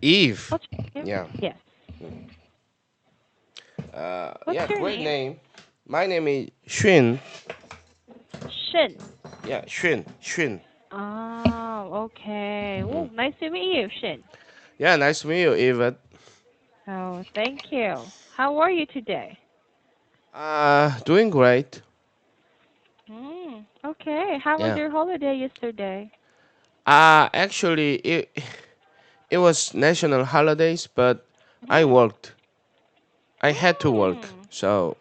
Eve. What's your name? Yeah. Yes. Yeah, What's your great name? name. My name is Xun. Shin. Yeah, Xun. Xun. Oh, okay. Mm. Oh, nice to meet you, Shin. Yeah, nice to meet you, Eve. Oh, thank you. How are you today? Doing great. Okay. How was Yeah. your holiday yesterday? Actually, it was national holidays, but I Mm. worked. I had to work. Mm. So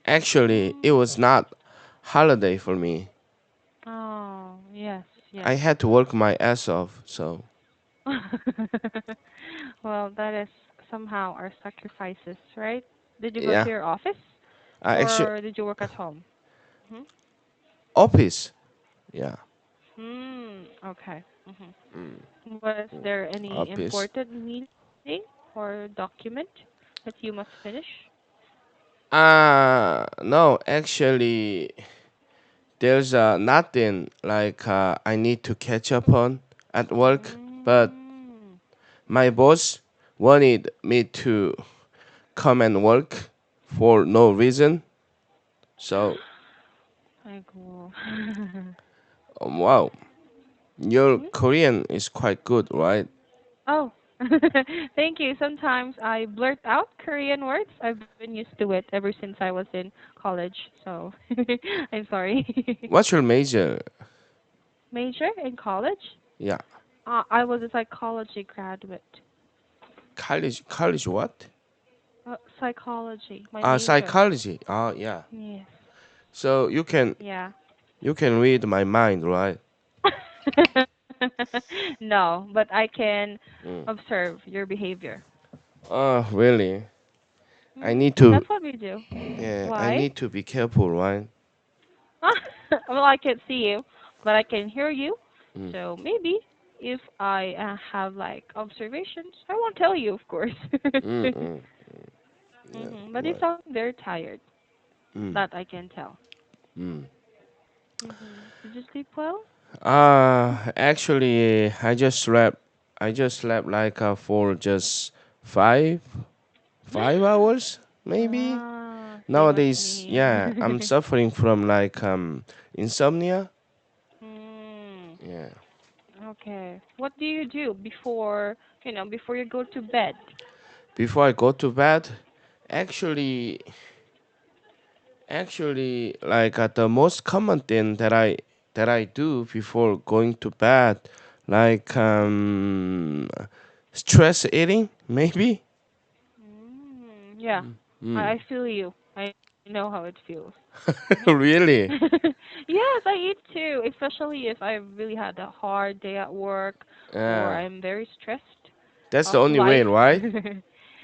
actually, it Mm. was not holiday for me. Oh, yes, I yes. had to work my ass off. So Well, that is somehow our sacrifices, right? Did you go to yeah, your office actually or did you work at home? Hmm. office. Yeah, Okay. Was there any office. important meeting or document that you must finish? No, actually, there's nothing like I need to catch up on at work, but Mm. my boss wanted me to come and work for no reason. So, Aiko. wow, your Mhm. Korean is quite good, right? Oh, thank you. Sometimes I blurt out Korean words. I've been used to it ever since I was in college. So I'm sorry. What's your major? Major in college? Yeah, I was a psychology graduate. college what? Psychology, my major. Psychology. Oh, yeah. Yes. So Yeah. you can read my mind, right? No, but I can Mm. observe your behavior. Oh, really? I Hmm. need to. That's what we do. Yeah, I Why? need to be careful, right? Well, I can't see you, but I can hear you. Mm. So maybe if I have like observations, I won't tell you, of course. Mm. Mm. Yeah, But you right. sound very tired. Mm. That I can tell. Mm. Did you sleep well? Actually, I just slept. I just slept like for just 5 hours, maybe. Same as Nowadays, me. yeah, I'm suffering from like insomnia. Hmm. Yeah. Okay. What do you do before you go to bed? Before I go to bed, actually, like the most common thing that I do before going to bed, like stress eating, maybe. Yeah. Mm. I feel you. I know how it feels. Really? Yes, I eat too, especially if I really had a hard day at work or Yeah. I'm very stressed That's the of only way, life. right?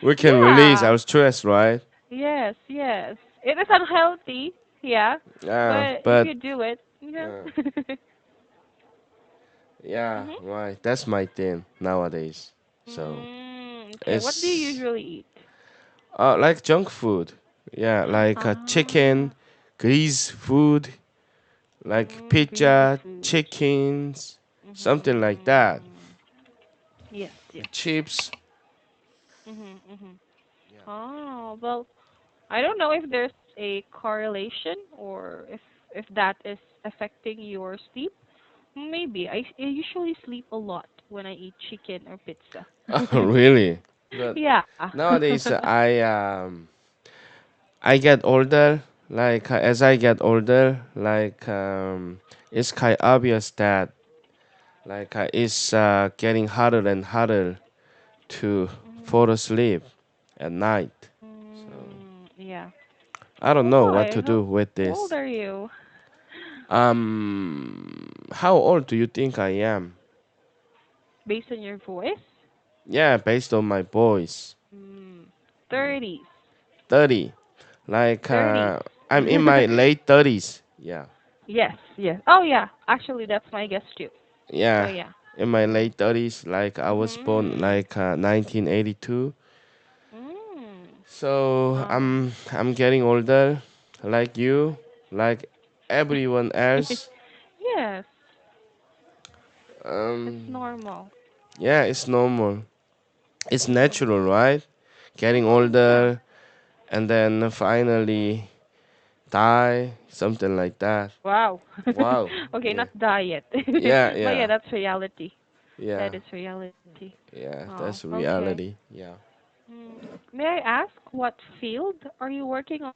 We can release Yeah. our stress, right? Yes, yes. It is unhealthy, yeah, but if But you do it, uh, yeah, Mhm. right. That's my thing nowadays. So Okay, what do you it's usually eat? like junk food. Yeah, like chicken, Ah, grease food, like greasy pizza, food. chickens, Mhm, something like that. mhm. Yes, yes. Chips. Mhm, mhm. Oh, well, I don't know if there's a correlation or if that is affecting your sleep. Maybe. I usually sleep a lot when I eat chicken or pizza. Really? But Yeah. nowadays I get older. Like as I get older, like it's quite obvious that like it's getting harder and harder to Mhm. fall asleep at night. So Yeah. I don't Well, know what why? to do with How old this. are you? How old do you think I am? Based on your voice? Yeah, based on my voice, Mm, 30s. 30. Like 30s. I'm in my late 30s. Yeah, Yes, yes. Oh, yeah. Actually, that's my guess too. So, yeah, yeah. in my Mhm. late 30s. Like I was born Mhm. like 1982. Mm. So Um. I'm getting older, like you, like everyone else. Yes, it's Um, normal. Yeah, it's normal. It's Mhm. natural, right? Getting Yeah. older and then finally die, something like that. Wow. Wow. Okay, Yeah. not diet. Yeah, But yeah, yeah. that's reality. Yeah. That is reality. Yeah, Oh, that's okay. reality. Yeah. Mm. May I ask what field are you working on?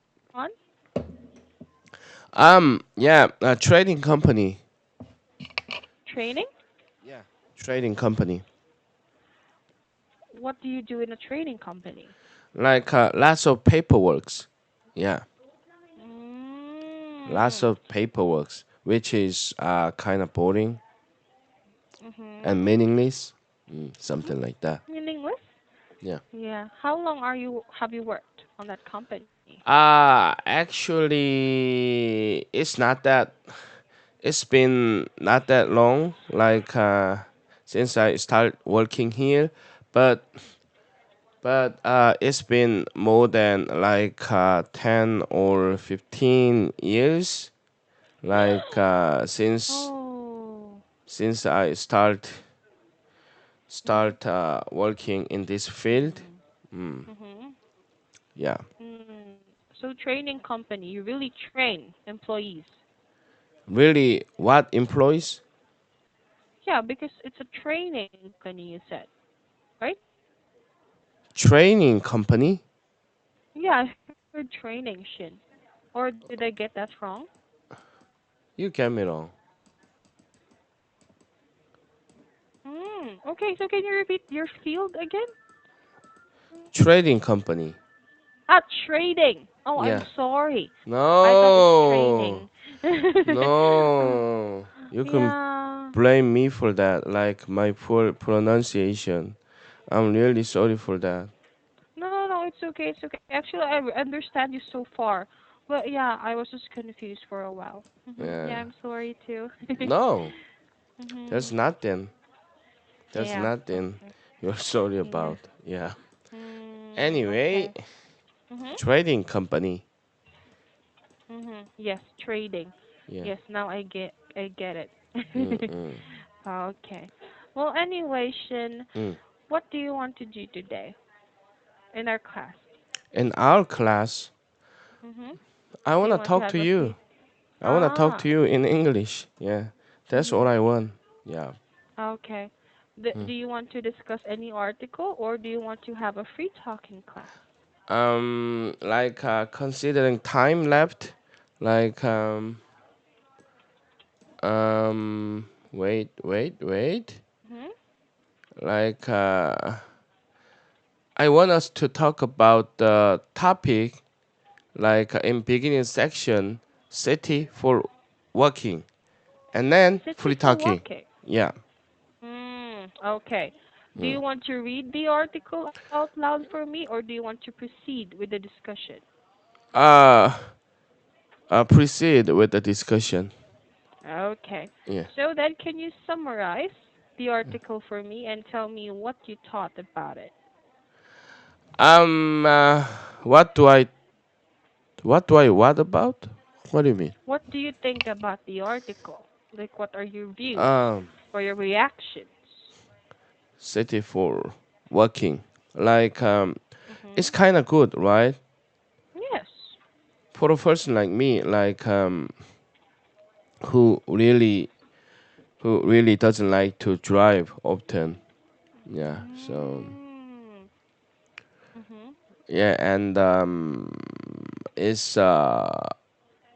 Yeah, a trading company. Training? Yeah. Trading company. What do you do in a training company? Like lots of paperworks. Yeah. Lots Mm. of paperworks, which is kind of boring and Mhm. meaningless. Mhm. Something like that. Meaningless? Yeah. Yeah. How long have you worked on that company? Actually, it's been not that long, like since I started working here, but it's been more than like 10 or 15 years, like Oh. since I Mhm. working in this field. Mhm. Mm, Mhm. yeah. Mm. So training company, you really train employees. Really, what employees? Yeah, because it's a training company, you said, right? Training company? Yeah, I heard training, Shin. Or did I get that wrong? You get me wrong. Okay, so can you repeat your field again? Trading company. Ah, trading. Oh, I'm Yeah. sorry. I thought it's No. training. No. You can Yeah. blame me for that, like my poor pronunciation. I'm really sorry for that. No, no, no, it's okay, it's okay. Actually, understand you so far. But yeah, I was just confused for a while. Yeah, Yeah. I'm sorry too. No. There's Mhm. nothing. There's Yeah. nothing Okay. you're sorry Yeah. about. Yeah. Anyway, Okay. Mhm. trading company. Yes, trading. Yeah. Yes, now I get it. Mm-mm. Okay. Well, anyway, Shin, Mm. what do you want to do today in our class? In our class, Mhm. I Do want you to want to talk have to a you. free? I want to talk Ah. to you in English. Yeah. That's all Mhm. I want. Yeah. Okay. Mm. Do you want to discuss any article or do you want to have a free talking class? Like considering time left, like wait. Mhm. Like I want us to talk about the topic, like in beginning section, city for working, and then City free for talking. walking. Yeah. Okay. Do Mm. you want to read the article out loud for me or do you want to proceed with the discussion? Uh, Proceed with the discussion. Okay. Yeah. So then, can you summarize the article for me and tell me what you thought about it? Um. Uh, what do I what about? What do you mean? What do you think about the article? Like, what are your views Um. or your reactions? City for working. Like it's Mhm. kind of good, right? Yes. For a person like me, like who really doesn't like to drive often. Yeah. So Mm. Mhm. yeah, and it's a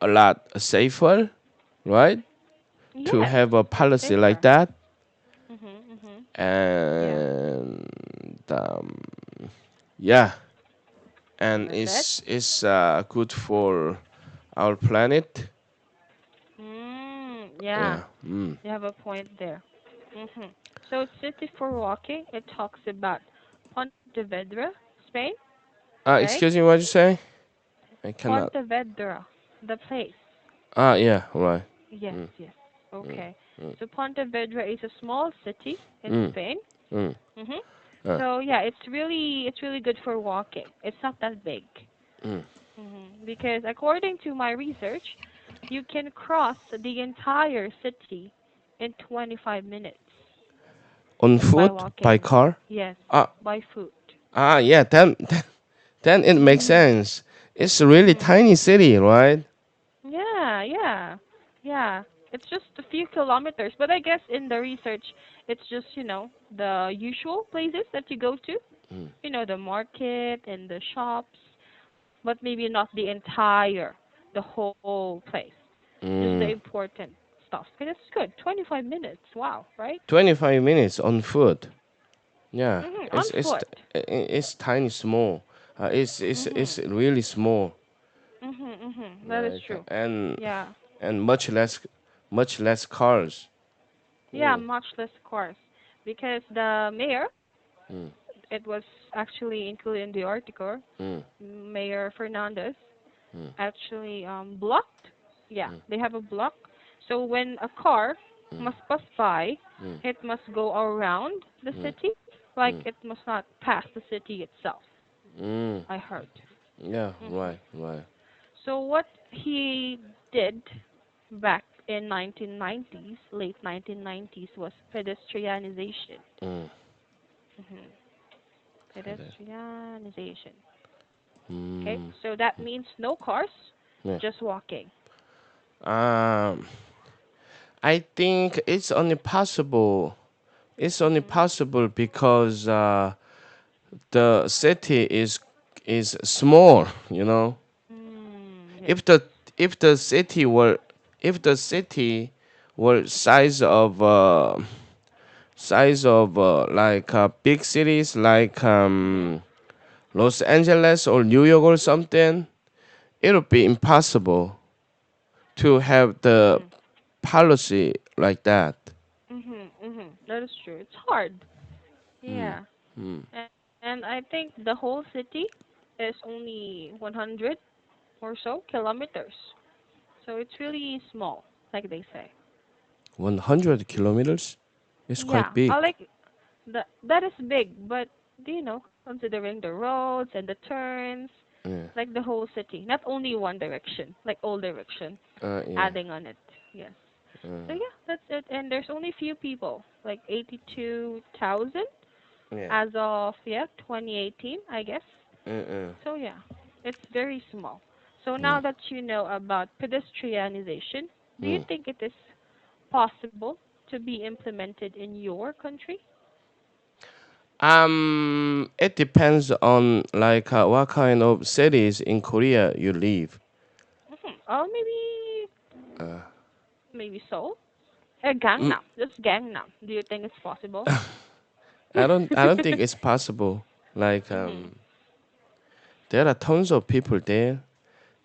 lot safer, right? To Yes, have a it's policy like safer. that, Mhm. Yeah. and yeah, and That's it. it's good for our planet. Yeah. Yeah. Mm. You have a point there. Mhm. So City for Walking, it talks about Pontevedra, Spain, right? Excuse me, what you say? I cannot. Pontevedra, the place. Yeah, right. Yes, Mm, yes. mm, Okay. mm, So Pontevedra is a small city in mm, Spain. mm, Mhm. uh, So yeah, it's really good for walking. It's not that big. mm. Because according to my research, you can cross the entire city in 25 minutes. On by foot, by walking. car? Yes, Ah, by foot. yeah, then it makes sense. It's a really Mhm. tiny city, right? Yeah, yeah, yeah. It's just a few kilometers, but I guess in the research, it's just, the usual places that you go to, Mm. the market and the shops, but maybe not the entire, the whole place, just the Mm. important stuff. But it's good. 25 minutes. Wow, right? 25 minutes on foot. Yeah, On it's foot. it's tiny small. It's Mhm. really small. That is Like true. Yeah. and much less cars. Yeah, Mm. much less cars because the mayor, Mm. it was actually included in the article, Mm. Mayor Fernandez Mm. actually blocked. Yeah, Mm. they have a block. So when a car Mm. must pass by, Mm. it must go around the Mm. city. Like Mm. it must not pass the city itself. Mm. I heard. Yeah, hmm right, right. So what he did back in 1990s, late 1990s, was pedestrianization. Mm. hmm Okay. Pedestrianization. Okay, Mm. so that means no cars, Yeah. just walking. Um, I think it's only possible. It's only hmm possible because the city is small. You know, Yes. if the if the city were if the city were size of like big cities like Mhm. Los Angeles or New York or something, it would be impossible to have the Mhm. policy like that. That is true. It's hard. Mm. Yeah. Mm. And I think the whole city is only 100 or so kilometers. So it's really small, like they say. 100 kilometers is quite Yeah, big. I like that is big, but considering the roads and the turns, Yeah. like the whole city, not only one direction, like all direction, Yeah. adding on it. Yes. So Uh, yeah, that's it. And there's only few people, like 82,000 yeah. as of 2018, I guess. Uh, So yeah, it's very small. So yeah. now that you know about pedestrianization, do you Mm. think it is possible to be implemented in your country? It depends on like what kind of cities in Korea you live. Or maybe Seoul, Mm, Gangnam, just Gangnam. Do you think it's possible? I don't think it's possible. Like mhm. there are tons of people there.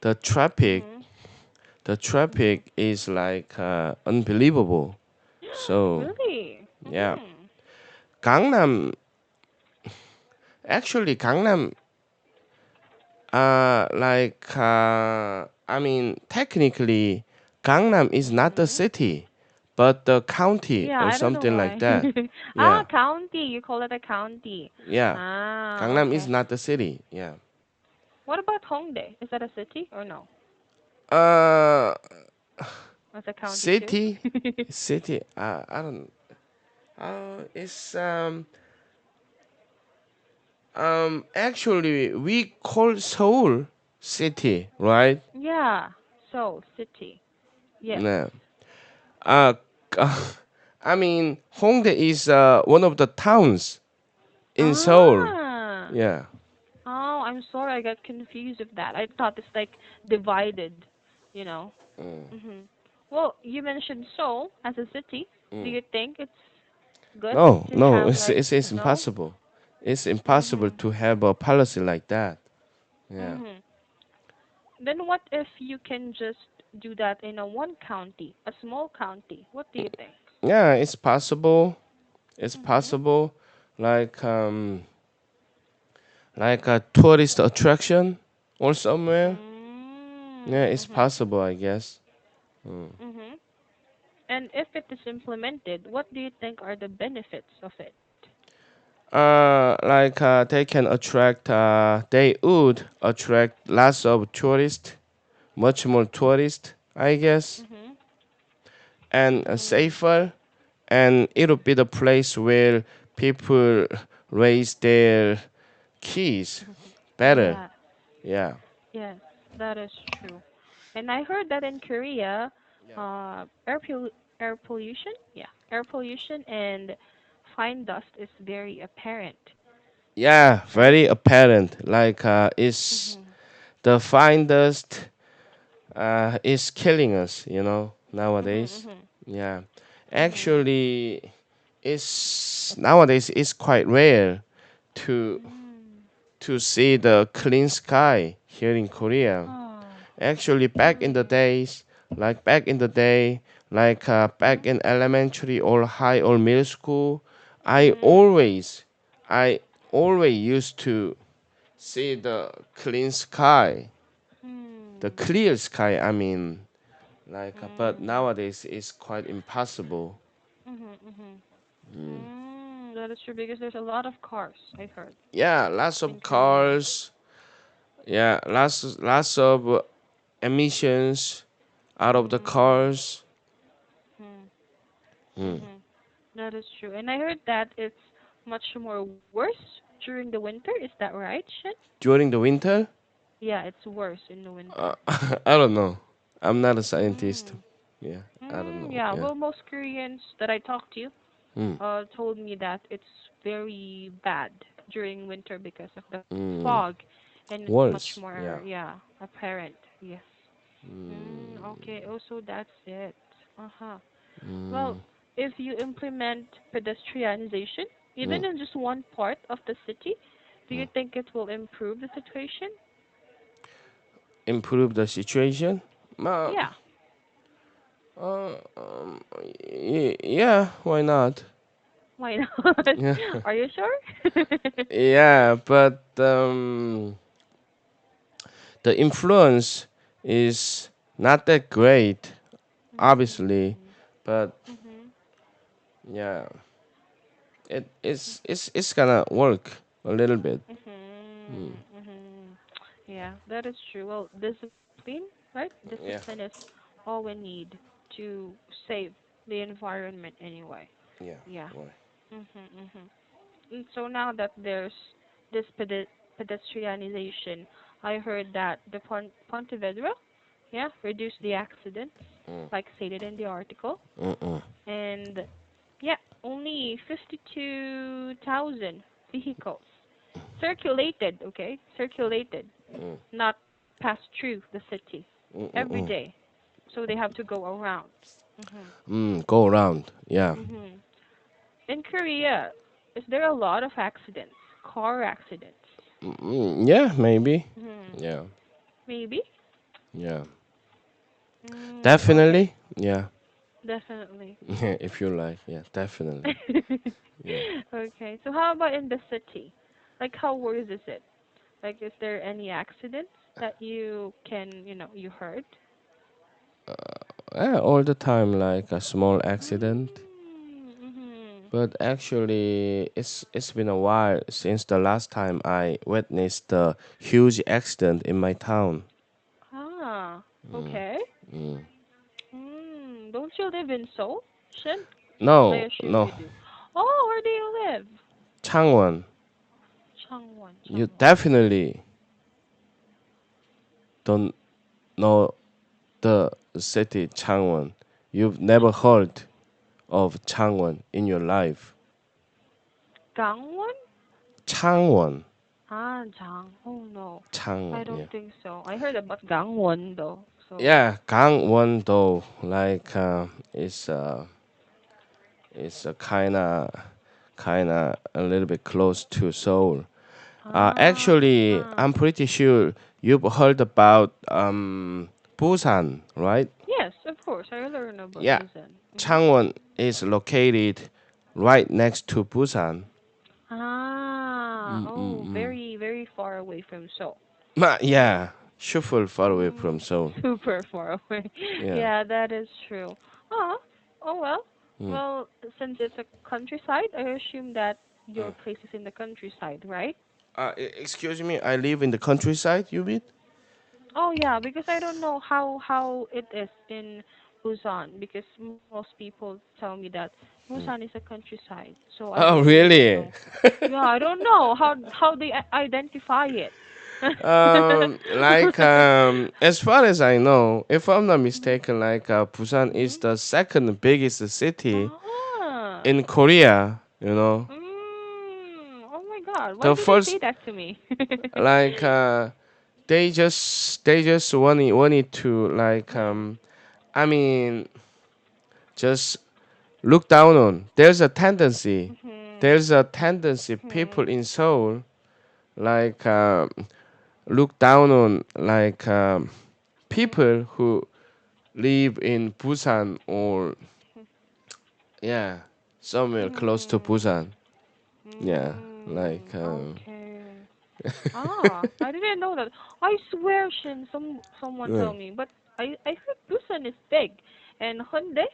The traffic Mhm. the Mhm. traffic is like unbelievable. So Really? yeah, Mhm. Gangnam actually Gangnam I mean technically Gangnam is not the Mhm. city, but the county Yeah, or I don't know something like why. that. Yeah, County. You call it a county. yeah. Gangnam is Okay. not the city. Yeah. What about Hongdae? Is that a city or no? Uh, That's a county too. city, city. I don't. It's actually we call Seoul city, right? Yeah. Seoul city. Yes. Yeah. Uh, I mean, Hongdae is one of the towns in Seoul. Ah. Yeah. Oh, I'm sorry. I got confused with that. I thought it's like divided, you know. Mm, Mhm. Well, you mentioned Seoul as a city. Do mm. you think it's good No, to no, have like it's no? impossible. It's impossible Mhm. to have a policy like that. Yeah. Mhm. Then what if you can just do that in a one county, a small county? What do you think? Yeah, it's possible. It's Mhm. possible. Like like a tourist attraction or somewhere. Yeah, it's Mhm. possible, I guess. Mhm. And if it is implemented, what do you think are the benefits of it? Like they can attract. They would attract lots of tourists, much more tourists, I guess, Mhm. and Mhm. safer and it'll be the place where people raise their kids better. Yeah. Yeah. Yes, that is true. And I heard that in Korea, Yeah. uh, air pollution, yeah, air pollution and fine dust is very apparent. Yeah, very apparent. Like is Mhm. the fine dust is killing us, Mhm. nowadays. Mhm. Yeah. Mhm. Actually, it's nowadays it's quite rare to Mm. to see the clean sky here in Korea. Oh. Actually, Mm. back in the day, back Mhm. in elementary or high or middle school, I Mhm. always, I always used to see the clean sky, the Hmm. clear sky. I mean, but Mm. nowadays it's quite impossible. Mhm. Mhm. That is true because there's a lot of cars, I heard, Yeah, lots in of Korea. cars. Yeah, lots of emissions out of the Mm. cars. Hmm. Hmm. Mhm. That is true. And I heard that it's much more worse during the winter. Is that right, Shin? During the winter, Yeah, it's worse in the winter. I don't know. I'm not a scientist. Mm. Yeah, I don't know. Yeah. Yeah. Well, most Koreans that I talked to Hmm. told me that it's very bad during winter because of the Mm. fog, and it's much Worse. Yeah. more, yeah, apparent. Yes. Mm. Okay. Also, that's it. Uh-huh. Well, Mm. if you implement pedestrianization, even Mm. in just one part of the city, do you Mm. think it will improve the situation? Improve the situation. Uh, Yeah. uh, um, yeah. Why not? Why not? Yeah. Are you sure? Yeah, but the influence is not that great, obviously. Mm. But Mhm. yeah, it's gonna work a little bit. Mm. Mhm. Mhm. Yeah, that is true. Well, discipline, right? Yeah. Discipline is all we need to save the environment anyway. Yeah. Yeah. Why? Mhm. Mhm. And so now that there's this pedestrianization, I heard that the Pontevedra, yeah, reduced the accidents, Mm. like stated in the article, Mm-mm. and yeah, only 52,000 vehicles circulated, okay, circulated, Mm. not passed through the city every Mm-mm. day. So they have to go around. Mhm. Go around. Yeah. Mhm. In Korea, is there a lot of accidents, car accidents? Yeah, maybe. Hmm. Yeah. Maybe. Yeah. Okay. Definitely. Yeah. Definitely. If you like. Yeah, definitely. Yeah. Okay. So how about in the city? Like how worse is it? Like is there any accidents that you can, you heard? Yeah, all the time, like a small accident. Mm-hmm. But actually, it's been a while since the last time I witnessed a huge accident in my town. Ah, Mm, okay. mm. Don't you live in Seoul, Shin? I No, assume no, you do. Oh, where do you live? Changwon. Changwon, You Changwon. definitely don't know the city Changwon. You've never heard of Changwon in your life. Gangwon? Changwon, Ah, Jang. Oh no, I Changwon. Yeah, don't think so. I heard about Gangwon though. So. yeah. Gangwon though, is a kinda a little bit close to Seoul. Ah, Actually, huh. I'm pretty sure you've heard about Busan, right? Yes, of course. I learned about Yeah, Busan. Changwon is located right next to Busan. Ah, oh, Mm-mm-mm. very, very far away from Seoul. Mhm. Yeah, super far away from Mm, Seoul. super far away. Yeah. Yeah, that is true. Oh, oh well. Mm. Well, since it's a countryside, I assume that your Uh, place is in the countryside, right? excuse me, I live in the countryside, you mean? Oh yeah, because I don't know how it is in Busan because most people tell me that Busan is a countryside, so I Oh, really don't really? know. Yeah, I don't know how they identify it. As far as I know, if I'm not Mhm. mistaken, Busan is Mhm. the second biggest city Ah. in Korea. You know, Oh my God. Why the did they first say that to me? like they just wanted to Mhm. I mean just look down on. Mhm. There's a tendency people Mhm. in Seoul like look down on Mhm. people who live in Busan or yeah, somewhere close to Mhm. Busan. Yeah, like Okay. Ah, I didn't know that. I swear, Shin, someone yeah, told me, but I heard Busan is big, and Hyundai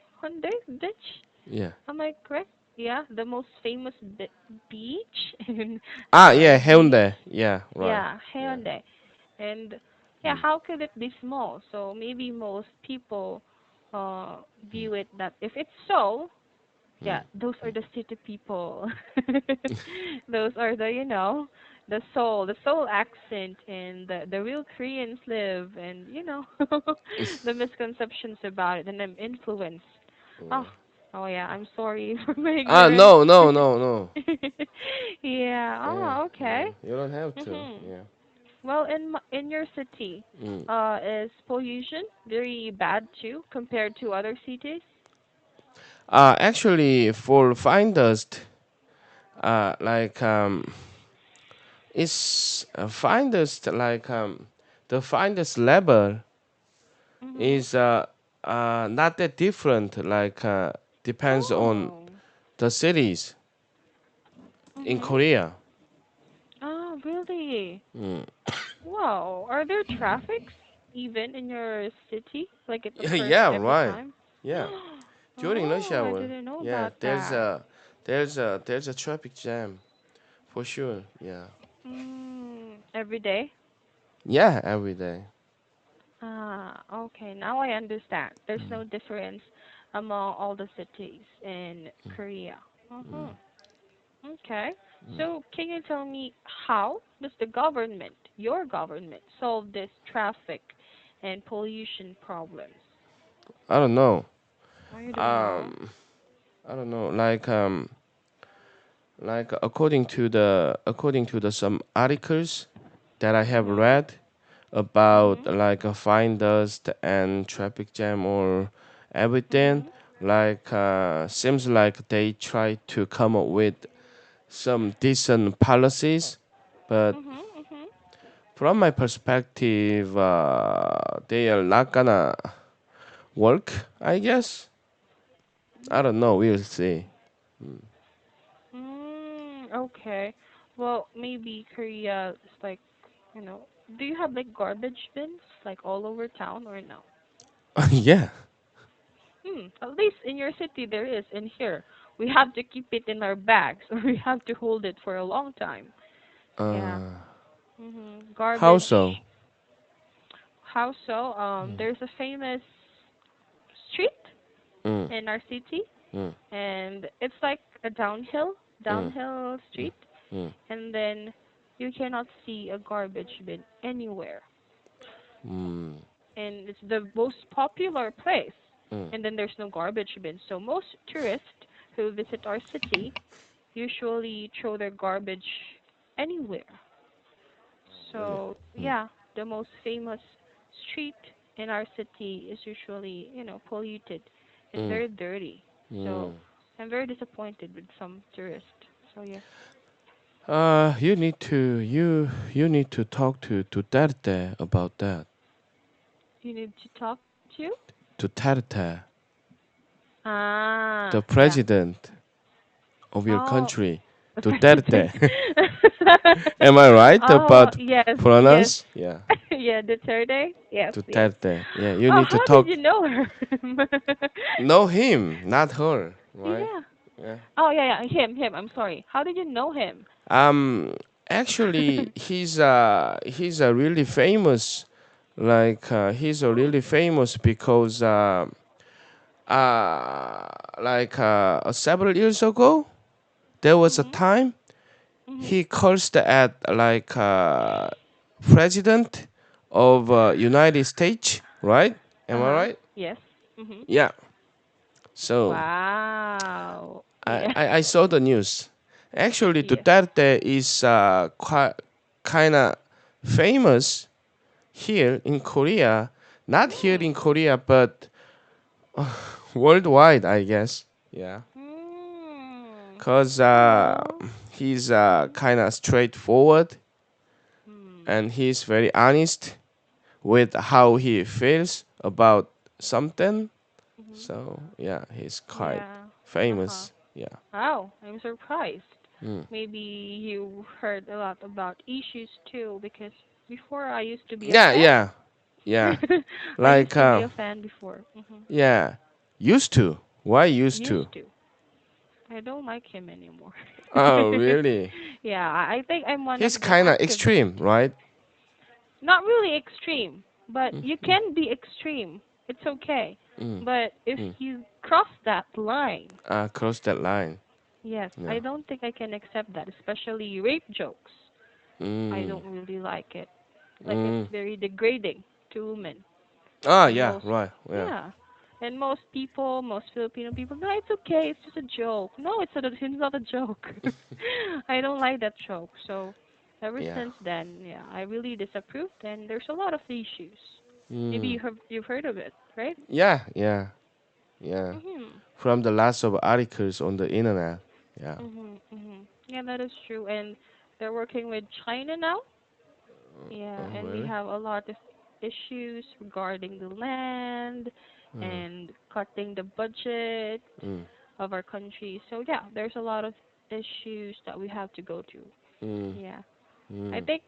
Beach. yeah. Am I correct? Yeah, the most famous beach in Yeah, beach. Hyundai. Yeah, right. Yeah, Yeah. Hyundai. And yeah, Mm. how could it be small? So maybe most people view it that if it's so, yeah, those are the city people. Those are the soul accent and the real Koreans live and the misconceptions about it and I'm influenced. Oh, oh yeah, I'm sorry for my ignorance. No, no, no, no. Yeah. Yeah, Oh, okay. yeah. You don't have to. Mhm. Yeah. Well, in your city, Mm. is pollution very bad too compared to other cities? Actually, for fine dust, like it's fine dust the finest level Mhm. is not that different. Depends on Oh. the cities in Mhm. Korea. Oh, really? Mm. Wow. Are there traffics even in your city? Like it occurs Yeah, every right. time? Yeah, during rush Oh, I hour. didn't know Yeah, about that. there's a traffic jam for sure. Yeah, Every day? yeah, every day. Ah, okay. Now I understand. There's no difference among all the cities in Korea. Uh-huh. Okay. So, can you tell me how does the government, your government, solve this traffic and pollution problems? I don't know. Oh, you don't know? Um, I don't know. According to the some articles that I have Mhm. read about Mhm. fine dust and traffic jam or everything, Mhm. seems like they try to come up with some decent policies, but Mhm. Mhm. from my perspective, they are not gonna work. I guess I don't know. We'll see. Okay. Well, maybe Korea is like, you know, do you have like garbage bins like all over town or no? Yeah. At least in your city there is. In here, we have to keep it in our bags or we have to hold it for a long time. Yeah. Uh, how so? Garbage. How so? There's a famous street Mm, in our city, mm, and it's like a mm, downhill street, mm, and then you cannot see a garbage bin anywhere. mm, And it's the most popular place. mm. And then there's no garbage bin. So most tourists who visit our city usually throw their garbage anywhere. So yeah, the most famous street in our city is usually, polluted and Mm, very dirty. So mm. I'm very disappointed with some tourists. So yeah, You need to talk to Duterte about that. you need to talk to. Duterte, the Ah, yeah. president of your Oh, country. the president. Duterte. Am I right Oh, about yes, yes. pronounce? Yeah. Yeah, Duterte. Yes, yes. Duterte. Yeah, you Oh, need to how did you talk. know her? Know him, not her, right? Yeah. Yeah. Oh, yeah, yeah. Him. I'm sorry. How did you know him? Um. Actually, he's a really famous. He's a Oh. really famous because uh, several years ago, there was a Mhm. time Mhm. he cursed at president of United States, right? Am I Uh-huh. right? Yes. Mhm. Yeah. So Wow. I, Yeah. I, I saw the news. Actually, Yes. Duterte is quite kind of famous here in Korea. Not here Hmm. in Korea, but worldwide, I guess. Yeah. Hmm. Cause Oh. he's Mhm. kind of straightforward Hmm. and he's very honest with how he feels about something. Mhm. So yeah, he's quite Yeah. Uh-huh. famous. Yeah. Wow, I'm surprised. Mm. Maybe you heard a lot about issues too, because before I used to be a Yeah, fan. yeah, yeah. I used Like to be a fan before. yeah, used to. Why used to? Used to. I don't like him anymore. Oh, really? Yeah, I think I'm one of He's the kind of activists. extreme, right? Not really extreme, but Mm, you mm, can be extreme. It's okay. mm, But if mm. you cross that line, Cross that line. yes, I Yeah. don't think I can accept that, especially rape jokes. I Mm, don't really like it. Like it's mm. very degrading to women. Ah, And yeah, most, right. Yeah. yeah. And most people, most Filipino people, no, it's okay. It's just a joke. No, it's not a joke. I don't like that joke. So ever Yeah. since then, yeah, I really disapproved. And there's a lot of issues. Maybe Mm. you've heard of it, right? Yeah, yeah, yeah. Mhm. From the lots of articles on the internet. Yeah. Mhm. Mhm. Yeah, that is true. And they're working with China now. Yeah, Oh, and we really? have a lot of issues regarding the land Mm, and cutting the budget mm, of our country. So yeah, there's a lot of issues that we have to go through. mm, Yeah. I mm. think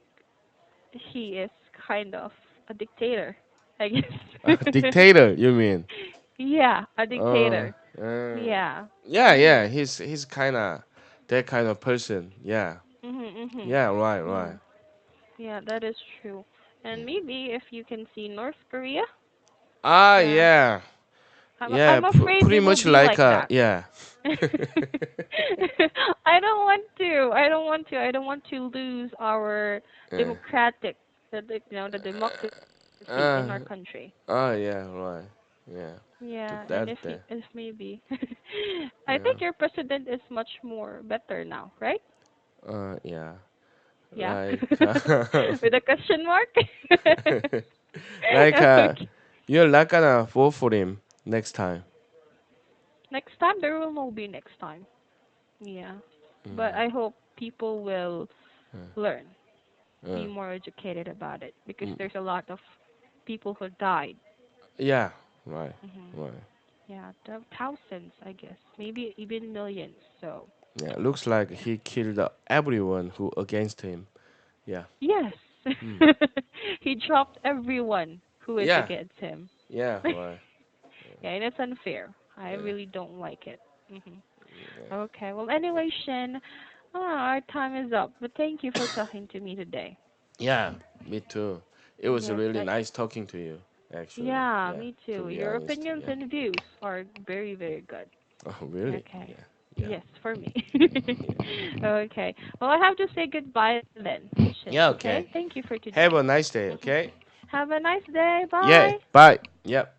he is kind of a dictator, I guess. Dictator, you mean? Yeah, a Uh, dictator. uh, Yeah. yeah, yeah. Mhm. He's kind of that kind of person. Yeah. Mhm. Mhm. Yeah. Right. Right. Mm. Yeah, that is true. And maybe if you can see North Korea, Ah, yeah, yeah. Yeah. I'm afraid Pretty we will much be like like that. yeah. I don't want to. I don't want to. I don't want to lose our Yeah. democratic, the democracy in Uh, our country. oh yeah. Right. Yeah. Yeah, and Duterte. if maybe, I Yeah. think your president is much more better now, right? Yeah. Yeah, Like with a question mark. like Okay. you're not gonna vote for him next time. Next time there will no be next time. Yeah, but I hope people will learn, be Uh, more educated about it because mm, there's a lot of people who died. yeah. Right. Hmm. Right. Yeah, thousands, I guess, maybe even millions. So Yeah. Looks like he killed everyone who against him. Yeah. yes, Mm. he dropped everyone who is Yeah. against him. Yeah. Right. Yeah, and it's unfair. I Yeah. really don't like it. Okay, well, anyway, Shin, our time is up. But thank you for talking to me today. Yeah. Me too. It was Yes, really nice talking to you. Actually. yeah, Yeah. me To too. be Your honest. opinions Yeah. and views are very, very good. Oh, really? Okay. Yeah. Yeah. Yes, for me. Yeah. Okay. Well, I have to say goodbye then, Shin. Yeah. Okay. Okay. Thank you for Have today. a nice day. Hmm. Okay. Have a nice day. Yeah. Bye. Bye. Yep.